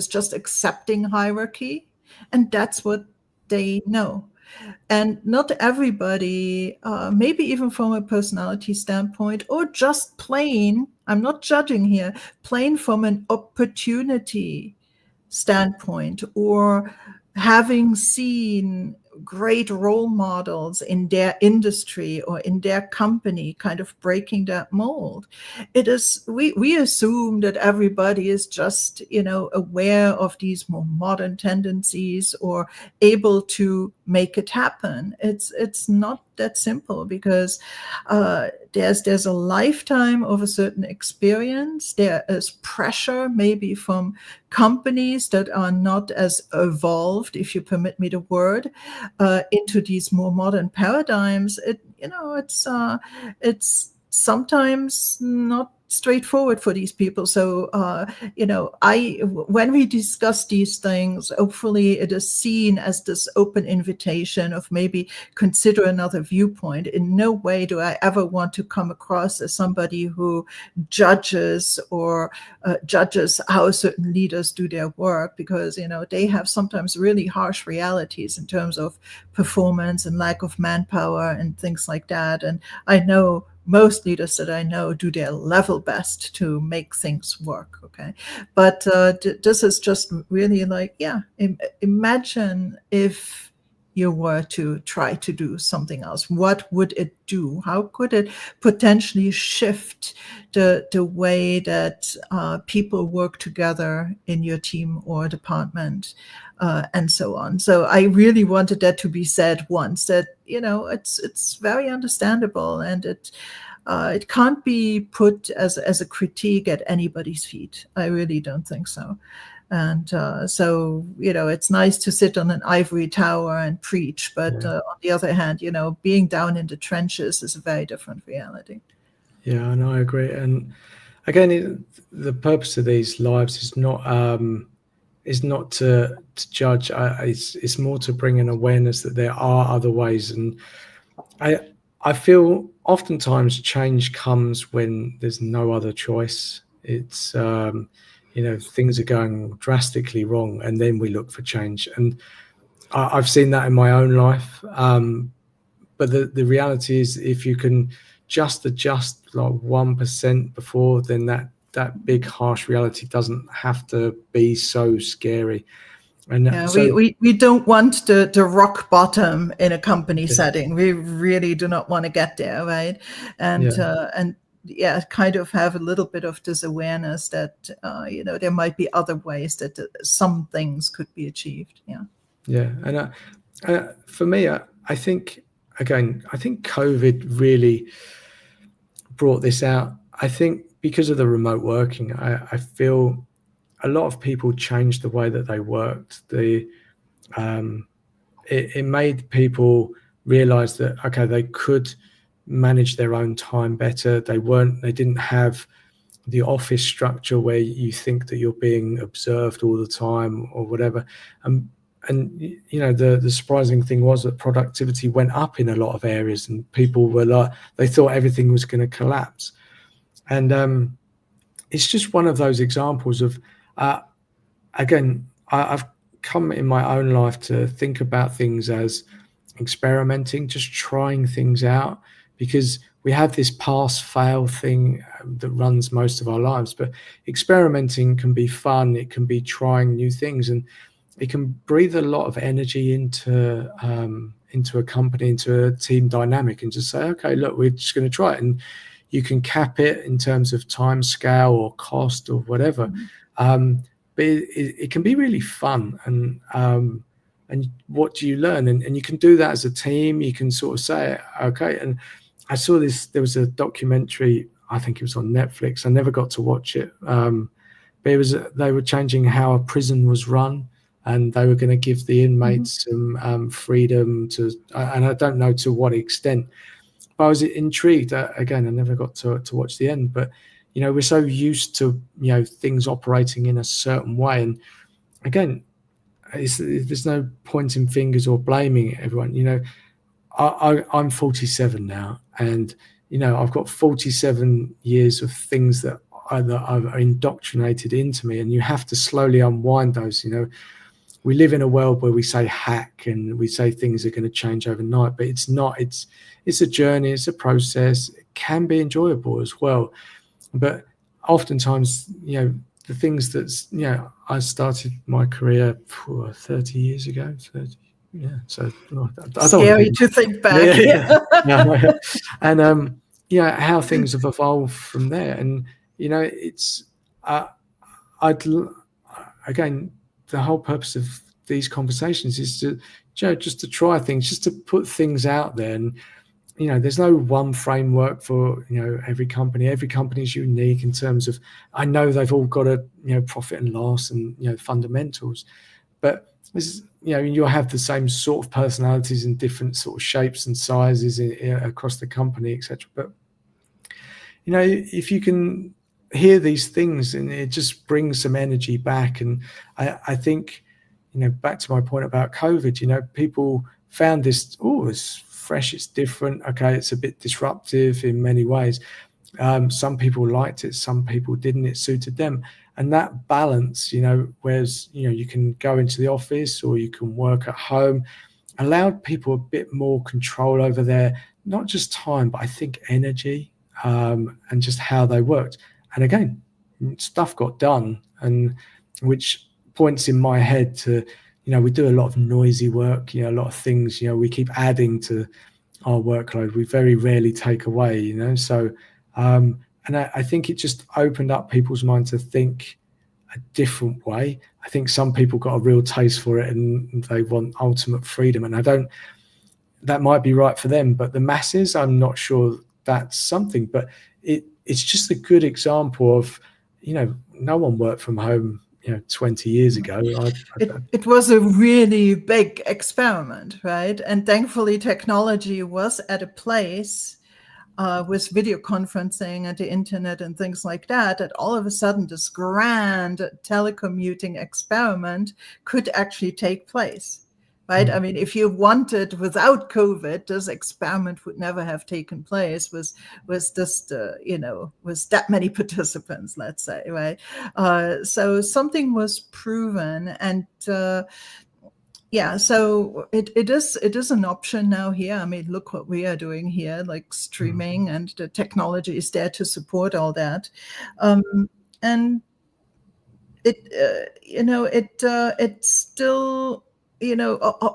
just accepting hierarchy. And that's what they know. And not everybody, maybe even from a personality standpoint, or just plain, I'm not judging here, plain from an opportunity standpoint, or having seen great role models in their industry or in their company kind of breaking that mold. It is, we assume that everybody is just, aware of these more modern tendencies or able to make it happen. It's not that simple, because there's a lifetime of a certain experience. There is pressure maybe from companies that are not as evolved, if you permit me the word, into these more modern paradigms. It's sometimes not straightforward for these people. So, when we discuss these things, hopefully it is seen as this open invitation of maybe consider another viewpoint. In no way do I ever want to come across as somebody who judges how certain leaders do their work, because, they have sometimes really harsh realities in terms of performance and lack of manpower and things like that. And I know most leaders that I know do their level best to make things work. Okay. But this is just really like, imagine if you were to try to do something else. What would it do? How could it potentially shift the way that people work together in your team or department, and so on? So I really wanted that to be said once, that, it's very understandable, and it can't be put as a critique at anybody's feet. I really don't think so. And so, it's nice to sit on an ivory tower and preach, but on the other hand, being down in the trenches is a very different reality. Yeah, and I agree. And again, the purpose of these lives is not to judge. It's more to bring an awareness that there are other ways. And I feel oftentimes change comes when there's no other choice. It's things are going drastically wrong, and then we look for change. And I've seen that in my own life. But the reality is, if you can just adjust like 1% before, then that big harsh reality doesn't have to be so scary. And yeah, we don't want the rock bottom in a company setting. We really do not want to get there, right? And kind of have a little bit of this awareness that there might be other ways that some things could be achieved. And for me, I think COVID really brought this out. I think because of the remote working, I feel a lot of people changed the way that they worked. It made people realize that, okay, they could manage their own time better. They didn't have the office structure where you think that you're being observed all the time or whatever. And the surprising thing was that productivity went up in a lot of areas, and people were like, they thought everything was going to collapse. And it's just one of those examples of, again, I've come in my own life to think about things as experimenting, just trying things out, because we have this pass-fail thing that runs most of our lives. But experimenting can be fun. It can be trying new things, and it can breathe a lot of energy into a company, into a team dynamic, and just say, okay, look, we're just going to try it. And you can cap it in terms of time scale or cost or whatever. But it can be really fun. And what do you learn? And you can do that as a team. You can sort of say, okay. And I saw there was a documentary, I think it was on Netflix. I never got to watch it. But they were changing how a prison was run, and they were going to give the inmates some freedom and I don't know to what extent. But I was intrigued. Again, I never got to watch the end. But, we're so used to, things operating in a certain way. And again, there's no pointing fingers or blaming everyone. I'm 47 now, and I've got 47 years of things that are indoctrinated into me, and you have to slowly unwind those. We live in a world where we say hack and we say things are going to change overnight, but it's not. It's a journey, it's a process. It can be enjoyable as well, but oftentimes, the things that's, I started my career 30 years ago. 30, yeah. So I scary to think back. And how things have evolved from there. And it's again, the whole purpose of these conversations is to just to try things, just to put things out there. And there's no one framework for every company. Every company is unique in terms of, I know they've all got a profit and loss and fundamentals, but you'll have the same sort of personalities in different sort of shapes and sizes across the company, etc. But if you can hear these things, and it just brings some energy back. And I think back to my point about COVID, people found this, it's fresh, it's different, okay, it's a bit disruptive in many ways. Some people liked it, some people didn't. It suited them. And that balance, whereas you can go into the office or you can work at home, allowed people a bit more control over their, not just time, but I think energy, and just how they worked. And again, stuff got done, and which points in my head to, we do a lot of noisy work, a lot of things, we keep adding to our workload. We very rarely take away, so, and I think it just opened up people's mind to think a different way. I think some people got a real taste for it and they want ultimate freedom. And that might be right for them, but the masses, I'm not sure that's something. But it's just a good example of, no one worked from home 20 years ago. It was a really big experiment, right? And thankfully technology was at a place with video conferencing and the internet and things like that all of a sudden this grand telecommuting experiment could actually take place. Right. I mean, if you wanted without COVID, this experiment would never have taken place with just, with that many participants, let's say. Right. So something was proven, and so it is an option now here. I mean, look what we are doing here, like streaming, and the technology is there to support all that. And it's still,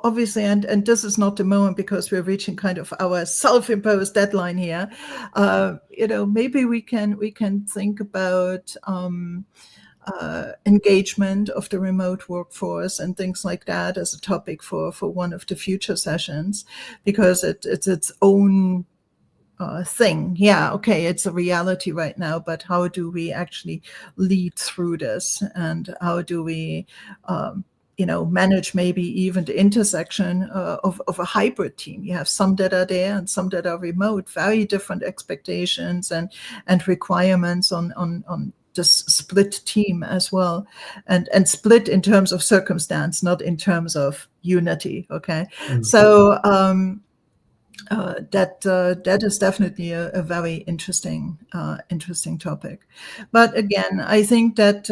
obviously, and this is not the moment because we're reaching kind of our self-imposed deadline here. Maybe we can think about engagement of the remote workforce and things like that as a topic for one of the future sessions, because it's its own thing. Yeah, okay, it's a reality right now, but how do we actually lead through this, and how do we manage maybe even the intersection of a hybrid team? You have some that are there and some that are remote, very different expectations and requirements on this split team as well, and split in terms of circumstance, not in terms of unity. Okay, so that is definitely a very interesting topic. But again, I think that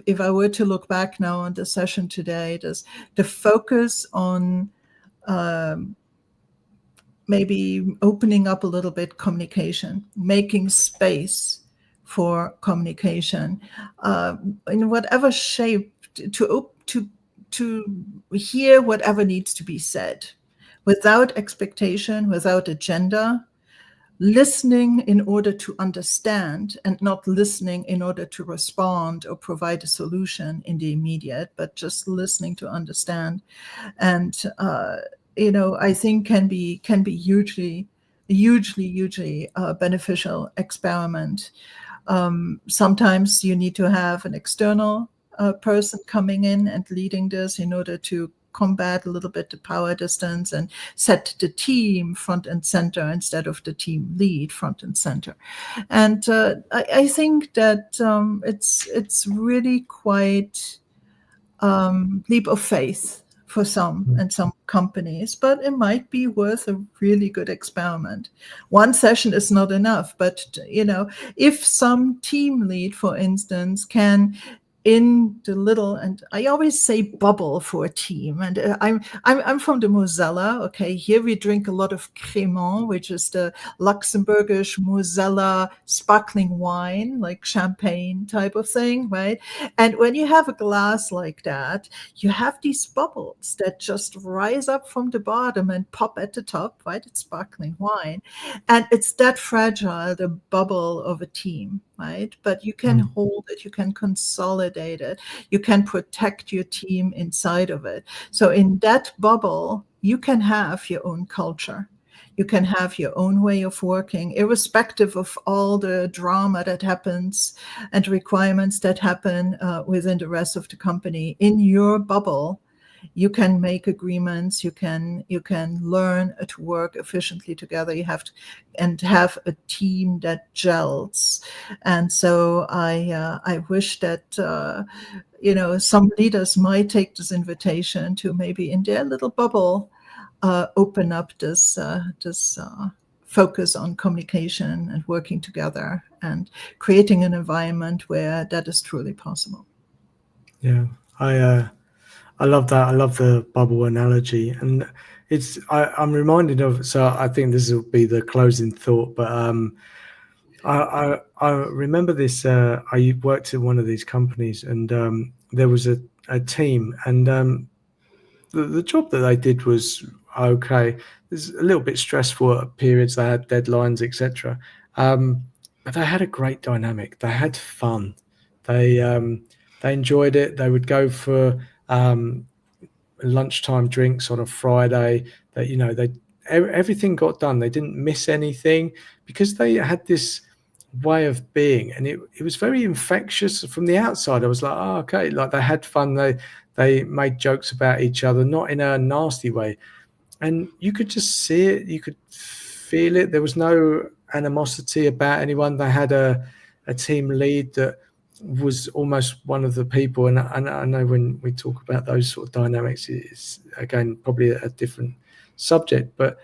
if I were to look back now on the session today, the focus on maybe opening up a little bit communication, making space for communication in whatever shape, to hear whatever needs to be said, without expectation, without agenda, listening in order to understand, and not listening in order to respond or provide a solution in the immediate, but just listening to understand. And I think can be hugely beneficial experiment. Sometimes you need to have an external person coming in and leading this in order to combat a little bit the power distance and set the team front and center instead of the team lead front and center. And I think that it's really quite leap of faith for some and some companies, but it might be worth a really good experiment. One session is not enough, but if some team lead, for instance, can, in the little, and I always say bubble for a team, and I'm from the Mosella. Okay, here we drink a lot of Crémant, which is the Luxembourgish Mosella sparkling wine, like champagne type of thing, right? And when you have a glass like that, you have these bubbles that just rise up from the bottom and pop at the top, right? It's sparkling wine, and it's that fragile, the bubble of a team, right? But you can hold it, you can consolidate it, you can protect your team inside of it. So in that bubble, you can have your own culture. You can have your own way of working, irrespective of all the drama that happens and requirements that happen within the rest of the company. In your bubble, you can make agreements. You can learn to work efficiently together. You have to, and have a team that gels. And so I wish that some leaders might take this invitation to maybe in their little bubble open up this focus on communication and working together and creating an environment where that is truly possible. Yeah, I love that. I love the bubble analogy, and I'm reminded of. So I think this will be the closing thought, but I remember this. I worked at one of these companies, and there was a team, and the job that they did was okay. It's a little bit stressful at periods. They had deadlines, etc. But they had a great dynamic. They had fun. They enjoyed it. They would go for lunchtime drinks on a Friday. That everything got done. They didn't miss anything because they had this way of being, and it was very infectious from the outside. I was like, oh, okay, like they had fun. They made jokes about each other, not in a nasty way, and you could just see it. You could feel it. There was no animosity about anyone. They had a team lead that was almost one of the people, and I know when we talk about those sort of dynamics, it's again probably a different subject, but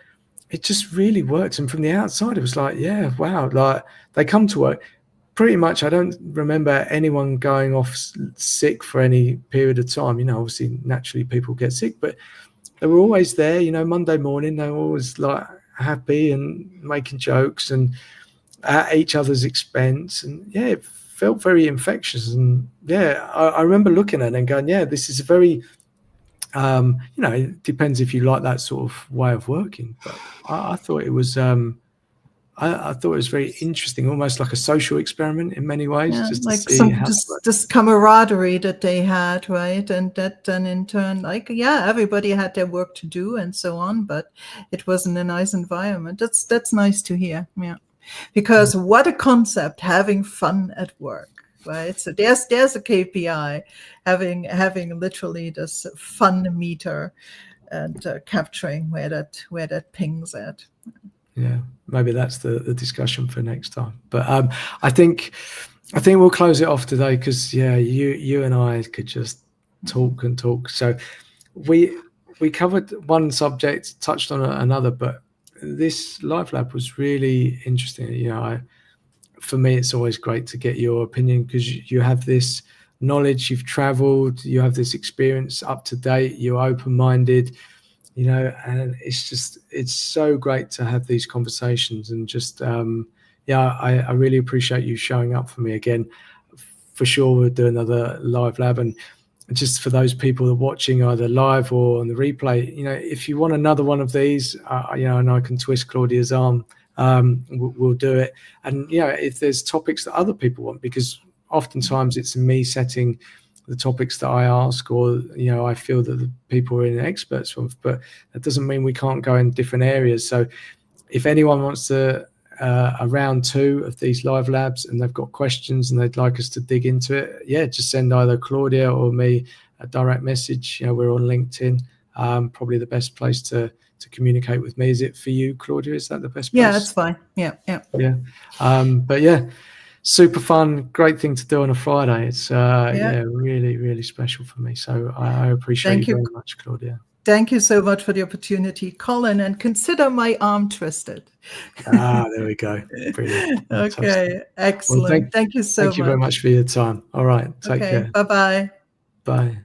it just really worked. And from the outside, it was like, yeah, wow, like they come to work pretty much. I don't remember anyone going off sick for any period of time. Obviously naturally people get sick, but they were always there. Monday morning they were always like happy and making jokes and at each other's expense, and yeah, it felt very infectious. And yeah, I remember looking at it and going, yeah, this is a very, it depends if you like that sort of way of working, but I thought it was, I thought it was very interesting, almost like a social experiment in many ways, just to like see how this camaraderie that they had, right? And that then in turn, everybody had their work to do and so on, but it wasn't a nice environment. That's nice to hear. Yeah. Because what a concept, having fun at work, right? So there's a KPI, having literally this fun meter and capturing where that pings at. Yeah, maybe that's the discussion for next time. But I think we'll close it off today, because you and I could just talk and talk. So we covered one subject, touched on another, but this live lab was really interesting. For me, it's always great to get your opinion, because you have this knowledge, you've traveled, you have this experience up to date, you're open-minded, and it's so great to have these conversations. And just I really appreciate you showing up for me again. For sure, we'll do another live lab. And just for those people that are watching either live or on the replay, if you want another one of these, and I can twist Claudia's arm, we'll do it. And if there's topics that other people want, because oftentimes it's me setting the topics that I ask, or I feel that the people are in experts with, but that doesn't mean we can't go in different areas. So if anyone wants to a round 2 of these live labs and they've got questions and they'd like us to dig into it, just send either Claudia or me a direct message. We're on LinkedIn, probably the best place to communicate with me. Is it for you, Claudia? Is that the best place? Yeah, that's fine. Yeah. But super fun, great thing to do on a Friday. It's really, really special for me. So I appreciate you very much, Claudia. Thank you so much for the opportunity, Colin, and consider my arm twisted. There we go. Brilliant. Okay, excellent. Well, thank you so much. Thank you very much for your time. All right, take care. Bye-bye. Bye.